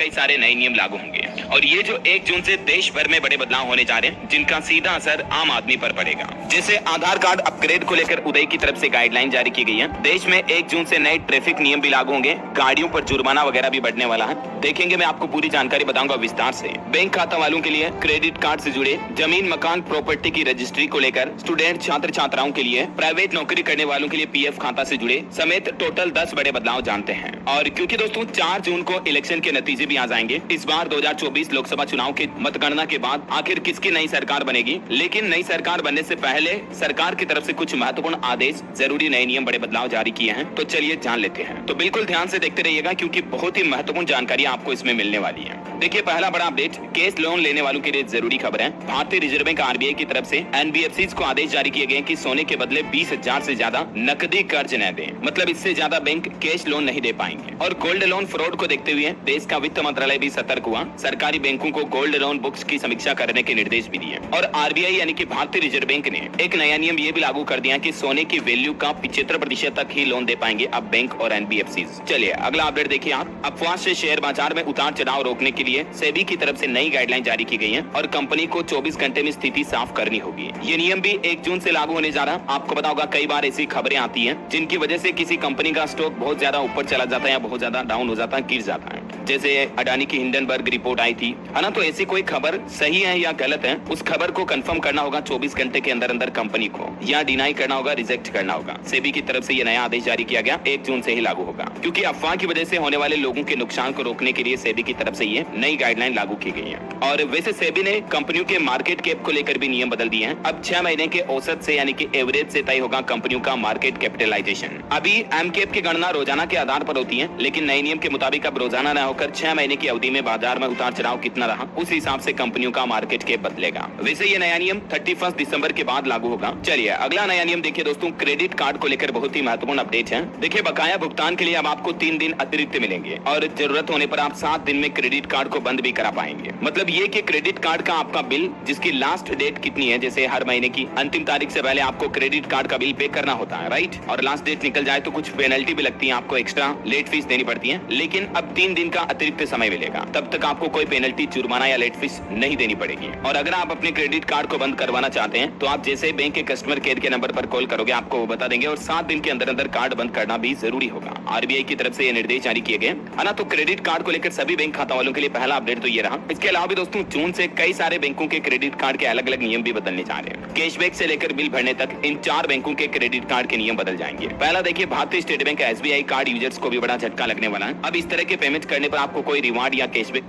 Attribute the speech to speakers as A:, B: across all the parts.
A: कई सारे नए नियम लागू होंगे और ये जो 1 जून से देश भर में बड़े बदलाव होने जा रहे हैं जिनका सीधा असर आम आदमी पर पड़ेगा। जैसे आधार कार्ड अपग्रेड को लेकर उदय की तरफ से गाइडलाइन जारी की गई है। देश में 1 जून से नए ट्रैफिक नियम भी लागू होंगे, गाड़ियों पर जुर्माना वगैरह भी बढ़ने वाला है। देखेंगे, मैं आपको पूरी जानकारी बताऊंगा विस्तार से। बैंक खाता वालों के लिए क्रेडिट कार्ड से जुड़े, जमीन मकान प्रॉपर्टी की रजिस्ट्री को लेकर, स्टूडेंट छात्र छात्राओं के लिए, प्राइवेट नौकरी करने वालों के लिए पीएफ खाता से जुड़े समेत टोटल 10 बड़े बदलाव जानते हैं। और क्योंकि दोस्तों 4 जून को इलेक्शन के नतीजे भी आ जाएंगे, इस बार 2024 लोकसभा चुनाव के मतगणना के बाद आखिर किसकी नई सरकार बनेगी, लेकिन नई सरकार बनने से पहले सरकार की तरफ से कुछ महत्वपूर्ण आदेश, जरूरी नए नियम, बड़े बदलाव जारी किए हैं। तो चलिए जान लेते हैं। तो बिल्कुल ध्यान से देखते रहिएगा क्योंकि बहुत ही महत्वपूर्ण जानकारी आपको इसमें मिलने वाली है। देखिए, पहला बड़ा अपडेट कैश लोन लेने वालों के लिए जरूरी खबर है। भारतीय रिजर्व बैंक आरबीआई की तरफ से एनबीएफसीज को आदेश जारी किए गए कि सोने के बदले 20,000 से ज्यादा नकदी कर्ज न दें, मतलब इससे ज्यादा बैंक कैश लोन नहीं दे पाएंगे। और गोल्ड लोन फ्रॉड को देखते हुए देश का वित्त मंत्रालय भी सतर्क हुआ, सरकारी बैंकों को गोल्ड लोन बुक्स की समीक्षा करने के निर्देश भी दिए। और आरबीआई यानी कि भारतीय रिजर्व बैंक ने एक नया नियम ये भी लागू कर दिया कि सोने की वैल्यू का 75% तक ही लोन दे पाएंगे अब बैंक और एनबीएफसीज। चलिए अगला अपडेट देखिए आप। अफवाह से शेयर बाजार में उतार चढ़ाव रोकने के लिए सेबी की तरफ से नई गाइडलाइन जारी की गई है और कंपनी को 24 घंटे में स्थिति साफ करनी होगी। ये नियम भी 1 जून से लागू होने जा रहा है। आपको पता होगा कई बार ऐसी खबरें आती हैं जिनकी वजह से किसी कंपनी का स्टॉक बहुत ज्यादा ऊपर चला जाता है या बहुत ज्यादा डाउन हो जाता है, गिर जाता है। जैसे अडानी की हिंडनबर्ग रिपोर्ट आई थी, है ना। तो ऐसी कोई खबर सही है या गलत है, उस खबर को कंफर्म करना होगा 24 घंटे के अंदर अंदर कंपनी को, या डिनाई करना होगा, रिजेक्ट करना होगा। सेबी की तरफ से ये नया आदेश जारी किया गया, 1 जून से ही लागू होगा। क्योंकि अफवाह की वजह से होने वाले लोगों के नुकसान को रोकने के लिए सेबी की तरफ से ये नई गाइडलाइन लागू की गई है। और वैसे सेबी ने कंपनियों के मार्केट कैप को लेकर भी नियम बदल दिए हैं। अब 6 महीने के औसत से यानी कि एवरेज से तय होगा कंपनियों का मार्केट कैपिटलाइजेशन। अभी एम कैप की गणना रोजाना के आधार पर होती है, लेकिन नए नियम के मुताबिक अब रोजाना न होकर 6 महीने की अवधि में बाजार में उतार चढ़ाव कितना रहा उस हिसाब से कंपनियों का मार्केट कैप बदलेगा। वैसे ये नया नियम 31 दिसंबर के बाद लागू होगा। चलिए अगला नया नियम देखिए दोस्तों, क्रेडिट कार्ड को लेकर बहुत ही महत्वपूर्ण अपडेट है। देखिए, बकाया भुगतान के लिए अब आपको 3 दिन अतिरिक्त मिलेंगे और जरूरत होने पर आप 7 दिन में क्रेडिट कार्ड को बंद भी करा पाएंगे। मतलब ये कि क्रेडिट कार्ड का आपका बिल जिसकी लास्ट डेट कितनी है, जैसे हर महीने की अंतिम तारीख से पहले आपको क्रेडिट कार्ड का बिल पे करना होता है, राइट। और लास्ट डेट निकल जाए तो कुछ पेनल्टी भी लगती है, आपको एक्स्ट्रा लेट फीस देनी पड़ती है। लेकिन अब 3 दिन का अतिरिक्त समय मिलेगा, तब तक आपको कोई पेनल्टी, जुर्माना या लेट फीस नहीं देनी पड़ेगी। और अगर आप अपने क्रेडिट कार्ड को बंद करवाना चाहते हैं तो आप जैसे बैंक के कस्टमर केयर के नंबर पर कॉल करोगे, आपको वो बता देंगे। और 7 दिन के अंदर अंदर कार्ड बंद करना भी जरूरी होगा। आरबीआई की तरफ से ये निर्देश जारी किए गए, है ना। तो क्रेडिट कार्ड को लेकर सभी बैंक खाता वालों के लिए पहला अपडेट तो ये रहा। इसके अलावा भी दोस्तों जून से कई सारे बैंकों के क्रेडिट कार्ड के अलग अलग नियम भी बदलने जा रहे हैं। कैशबैक से लेकर बिल भरने तक इन 4 बैंकों के क्रेडिट कार्ड के नियम बदल जाएंगे। पहला देखिए, भारतीय state bank SBI card users को भी बड़ा झटका लगने वाला है। अब इस तरह के पेमेंट करने पर आपको कोई रिवार्ड या कैशबैक।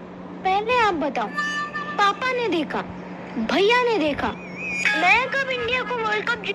B: पहले आप बताओ, पापा ने देखा, भैया ने देखा, मैं कब इंडिया को world cup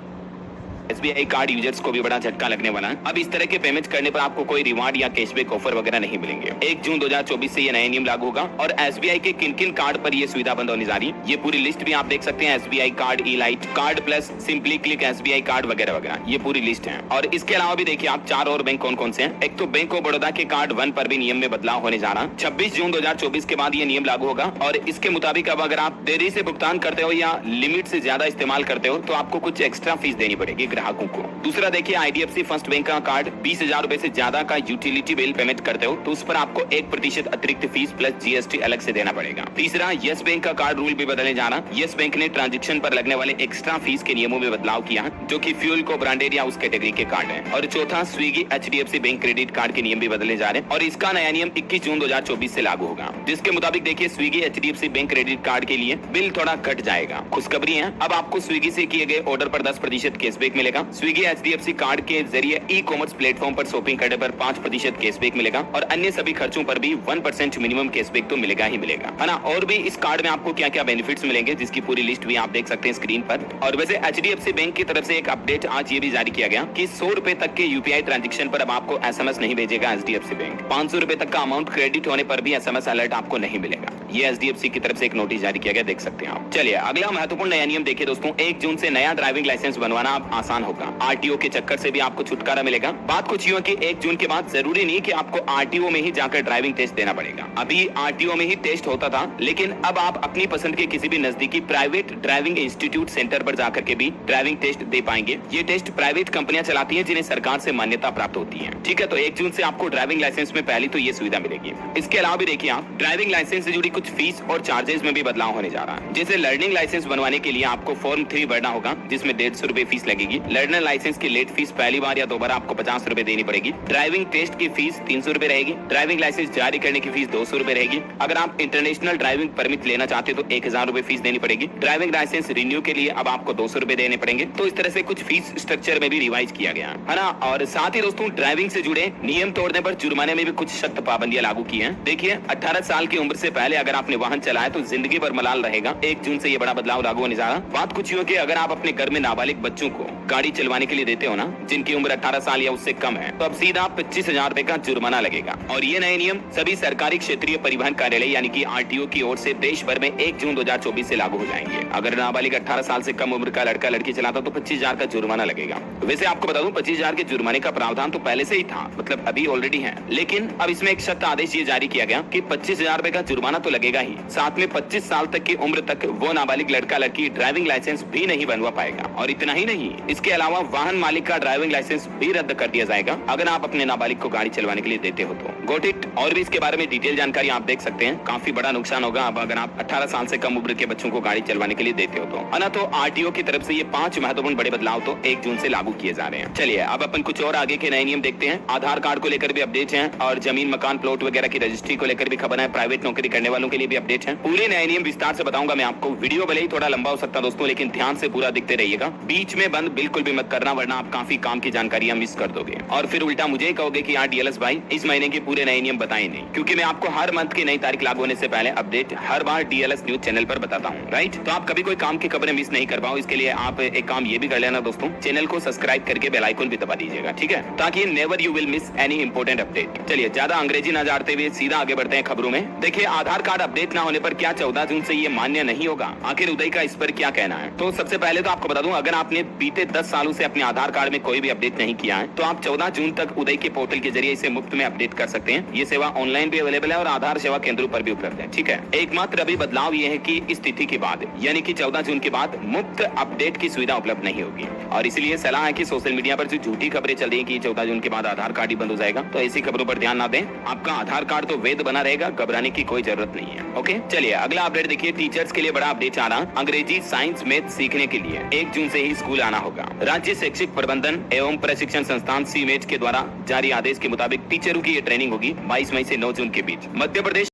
A: SBI card users को भी बड़ा झटका लगने वाला है। अब इस तरह के पेमेंट करने पर आपको कोई रिवार्ड या कैशबैक ऑफर वगैरह नहीं मिलेंगे। 1 जून 2024 से ये नया नियम लागू होगा और एसबीआई के किन किन कार्ड पर ये सुविधा बंद होने जा रही है, ये पूरी लिस्ट भी आप देख सकते हैं। SBI card, elite card plus, simply click SBI card वगैरह वगैरह, ये पूरी लिस्ट है। और इसके अलावा भी देखिए आप 4 और बैंक कौन कौन से हैं। एक तो बैंक ऑफ बड़ौदा के कार्ड 1 पर भी नियम में बदलाव होने जा रहा है। 26 जून 2024 के बाद ये नियम लागू होगा और इसके मुताबिक अब अगर आप देरी से भुगतान करते हो या लिमिट से ज्यादा इस्तेमाल करते हो तो आपको कुछ एक्स्ट्रा फीस देनी पड़ेगी ग्राहकों को। दूसरा देखिए, आईडीएफसी फर्स्ट बैंक का कार्ड 20,000 रुपए से ज्यादा का यूटिलिटी बिल पेमेंट करते हो तो उस पर आपको 1% अतिरिक्त फीस प्लस जीएसटी अलग से देना पड़ेगा। तीसरा, यस बैंक का कार्ड रूल भी बदलने जा रहा। यस बैंक ने ट्रांजैक्शन पर लगने वाले एक्स्ट्रा फीस के नियमों में बदलाव किया है, जो कि फ्यूल को ब्रांडेड या उस कैटेगरी के कार्ड है। और चौथा, Swiggy HDFC bank credit card के नियम भी बदलने जा रहे हैं और इसका नया नियम 21 जून 2024 से लागू होगा, जिसके मुताबिक देखिए Swiggy HDFC bank credit card के लिए बिल थोड़ा घट जाएगा। खुशखबरी है, अब आपको स्विगी से किए गए ऑर्डर पर 10% कैशबैक मिलेगा। स्विगी एचडीएफसी कार्ड के जरिए ई कॉमर्स प्लेटफॉर्म पर शॉपिंग करने पर 5% कैशबैक मिलेगा और अन्य सभी खर्चों पर भी 1% मिनिमम कैशबैक तो मिलेगा ही मिलेगा, है ना। और भी इस कार्ड में आपको क्या क्या बेनिफिट्स मिलेंगे जिसकी पूरी लिस्ट भी आप देख सकते हैं स्क्रीन पर। और वैसे एचडीएफसी बैंक की तरफ से एक अपडेट आज ये भी जारी किया गया कि 100 रुपए तक के यूपीआई ट्रांजेक्शन पर अब आपको एसएमएस नहीं भेजेगा एचडीएफसी बैंक। 500 रुपए तक का अमाउंट क्रेडिट होने पर भी एसएमएस अलर्ट आपको नहीं मिलेगा। ये एचडीएफसी की तरफ से एक नोटिस जारी किया गया, देख सकते हैं आप। चलिए अगला महत्वपूर्ण नया नियम देखिए दोस्तों, 1 जून से नया ड्राइविंग लाइसेंस बनवाना आप आसान आसान होगा। आरटीओ के चक्कर से भी आपको छुटकारा मिलेगा। बात कुछ यूं है कि 1 जून के बाद जरूरी नहीं कि आपको आरटीओ में ही जाकर ड्राइविंग टेस्ट देना पड़ेगा। अभी आरटीओ में ही टेस्ट होता था, लेकिन अब आप अपनी पसंद के किसी भी नजदीकी प्राइवेट ड्राइविंग इंस्टीट्यूट सेंटर पर जाकर के भी ड्राइविंग टेस्ट दे पाएंगे। ये टेस्ट प्राइवेट कंपनियां चलाती हैं जिन्हें सरकार से मान्यता प्राप्त होती है। ठीक है, तो 1 जून से आपको ड्राइविंग लाइसेंस में पहली तो ये सुविधा मिलेगी। इसके अलावा भी देखिए आप, ड्राइविंग लाइसेंस से जुड़ी कुछ फीस और चार्जेस में भी बदलाव होने जा रहा है। जैसे लर्निंग लाइसेंस बनवाने के लिए आपको फॉर्म 3 भरना होगा, जिसमें 150 रुपए फीस लगेगी। लर्नर लाइसेंस की लेट फीस पहली बार या दोबारा आपको 50 रुपए देनी पड़ेगी। ड्राइविंग टेस्ट की फीस 300 रुपए रहेगी। ड्राइविंग लाइसेंस जारी करने की फीस 200 रुपए रहेगी। अगर आप इंटरनेशनल ड्राइविंग परमिट लेना चाहते तो 1000 रुपए फीस देनी पड़ेगी। ड्राइविंग लाइसेंस रिन्यू के लिए अब आपको 200 रुपए देने पड़ेंगे। तो इस तरह से कुछ फीस स्ट्रक्चर में भी रिवाइज किया गया है ना। और साथ ही दोस्तों, ड्राइविंग से जुड़े नियम तोड़ने पर जुर्माने में भी कुछ सख्त पाबंदियां लागू की हैं। देखिए, 18 साल की उम्र से पहले अगर आपने वाहन चलाया तो जिंदगी भर मलाल रहेगा। 1 जून से ये बड़ा बदलाव लागू होने जा रहा है। बात कुछ यूं है कि अगर आप अपने घर में नाबालिग बच्चों को गाड़ी चलवाने के लिए देते हो ना, जिनकी उम्र 18 साल या उससे कम है, तो अब सीधा 25,000 रुपए का जुर्माना लगेगा। और ये नए नियम सभी सरकारी क्षेत्रीय परिवहन कार्यालय यानी कि आरटीओ की ओर से देश भर में 1 जून 2024 से लागू हो जाएंगे। अगर नाबालिग 18 साल से कम उम्र का लड़का लड़की चलाता तो 25,000 का जुर्माना लगेगा। वैसे आपको बता दूं, 25,000 के जुर्माने का प्रावधान तो पहले से ही था, मतलब अभी ऑलरेडी है, लेकिन अब इसमें एक सख्त आदेश ये जारी किया गया कि 25,000 रुपए का जुर्माना तो लगेगा ही, साथ में 25 साल तक की उम्र तक वो नाबालिग लड़का लड़की ड्राइविंग लाइसेंस भी नहीं बनवा पाएगा। और इतना ही नहीं, इसके अलावा वाहन मालिक का ड्राइविंग लाइसेंस भी रद्द कर दिया जाएगा अगर आप अपने नाबालिग को गाड़ी चलवाने के लिए देते हो तो। Got it. और भी इसके बारे में डिटेल जानकारी आप देख सकते हैं। काफी बड़ा नुकसान होगा अब अगर आप 18 साल से कम उम्र के बच्चों को गाड़ी चलवाने के लिए देते हो तो, है ना। तो आरटीओ की तरफ से ये 5 महत्वपूर्ण बड़े बदलाव तो 1 जून से लागू किए जा रहे हैं। चलिए अब अपन कुछ और आगे के नए नियम देखते हैं। आधार कार्ड को लेकर भी अपडेट है और जमीन मकान प्लॉट वगैरह की रजिस्ट्री को लेकर भी खबर है। प्राइवेट नौकरी करने वालों के लिए भी अपडेट है। पूरे नए नियम विस्तार से बताऊंगा मैं आपको। वीडियो भले ही थोड़ा लंबा हो सकता है दोस्तों, लेकिन ध्यान से पूरा देखते रहिएगा। बीच में बंद बिल्कुल भी मत करना, वरना आप काफी काम की जानकारियां मिस कर दोगे और फिर उल्टा मुझे ही कहोगे कि यार डीएलएस भाई इस महीने के पूरे नए नियम बताए नहीं, क्योंकि मैं आपको हर मंथ की नई तारीख लागू होने से पहले अपडेट हर बार डीएलएस न्यूज चैनल पर बताता हूँ, राइट। तो आप कभी कोई काम की खबरें मिस नहीं कर पाओ, इसके लिए आप एक काम ये भी कर लेना दोस्तों, चैनल को सब्सक्राइब करके बेल आइकन भी दबा दीजिएगा, ठीक है, ताकि never you will miss any important update. चलिए ज्यादा अंग्रेजी ना जानते हुए सीधा आगे बढ़ते हैं खबरों में। देखिए, आधार कार्ड अपडेट ना होने पर क्या 14 जून से ये मान्य नहीं होगा? आखिर उदय का इस पर क्या कहना है? तो सबसे पहले तो आपको बता दूं, अगर आपने बीते 10 सालों से अपने आधार कार्ड में कोई भी अपडेट नहीं किया है तो आप 14 जून तक उदय के पोर्टल के जरिए इसे मुफ्त में अपडेट कर सकते हैं। ये सेवा ऑनलाइन भी अवेलेबल है और आधार सेवा केंद्रों पर भी उपलब्ध है, ठीक है। एकमात्र अभी बदलाव ये है कि इस तिथि के बाद यानी कि 14 जून के बाद मुफ्त अपडेट की सुविधा उपलब्ध नहीं होगी और इसलिए सलाह है कि सोशल मीडिया पर जो झूठी खबरें चल रही है कि 14 जून के बाद आधार कार्ड ही बंद हो जाएगा, तो ऐसी खबरों पर ध्यान ना दें। आपका आधार कार्ड तो वैध बना रहेगा, घबराने की कोई जरूरत नहीं है। ओके, चलिए अगला अपडेट देखिए। टीचर्स के लिए बड़ा अपडेट आ रहा, अंग्रेजी साइंस मैथ सीखने के लिए 1 जून से ही स्कूल आना होगा। राज्य शैक्षिक प्रबंधन एवं प्रशिक्षण संस्थान सीमेट के द्वारा जारी आदेश के मुताबिक टीचरों की ये ट्रेनिंग होगी 22 मई से 9 जून के बीच। मध्य प्रदेश